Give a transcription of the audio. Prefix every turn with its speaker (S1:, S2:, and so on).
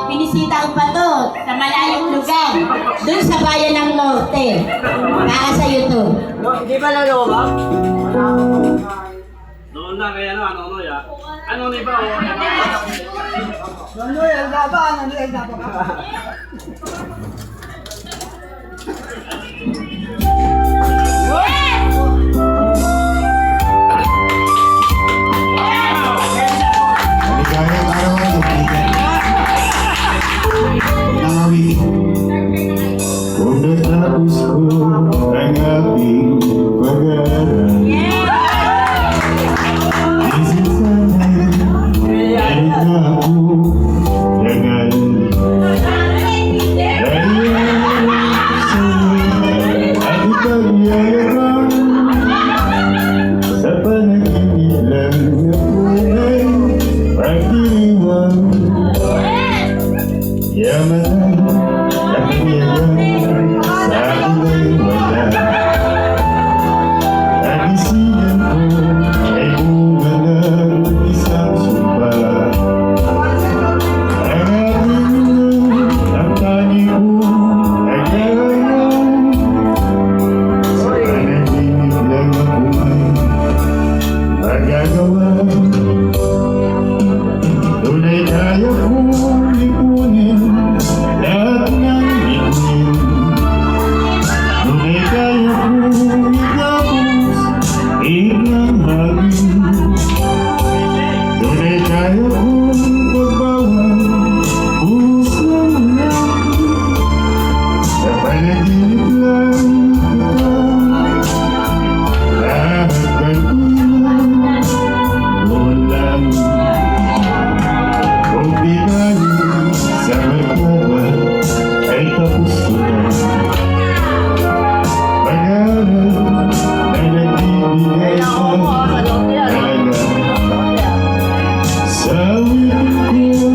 S1: Pinisita ko pa to sa malayong lugar, dun sa bayan ng Norte. Para sa'yo to.
S2: Hindi ba nalawag?
S3: Noon na kaya ano ya? Ano ni ba?
S2: Nonoy, ang gaba, nonoy, ang gaba ka.
S4: Maligayang araw at kaibigan. Nangawin kung natapos ko ang aking pag-aaral. Isip sana'y dahil na ako dagal. Dahil sa'yo at ipagyayaman sa panaginip lang na buhay pagdiriwang. Yaman ang kahiyagan sa akin ay wala. Nagisingin ko ay bunga ng isang sumpa. Ang aking ang tanging kong nagayon. Sa panaginip lang ako ay magagawa. Tunay kaya kong lipunin lahat ng bituin. Tunay kaya kong itapos ilang hangin. Tunay kaya kong pagbawal buhos ng ulan. Sa panaginip lang kita lahat gagawin ulan. Kung di galing sa magbabat ay tapos ko na. Pag-aaral na nagbibigay sa talaga. Sa awit ko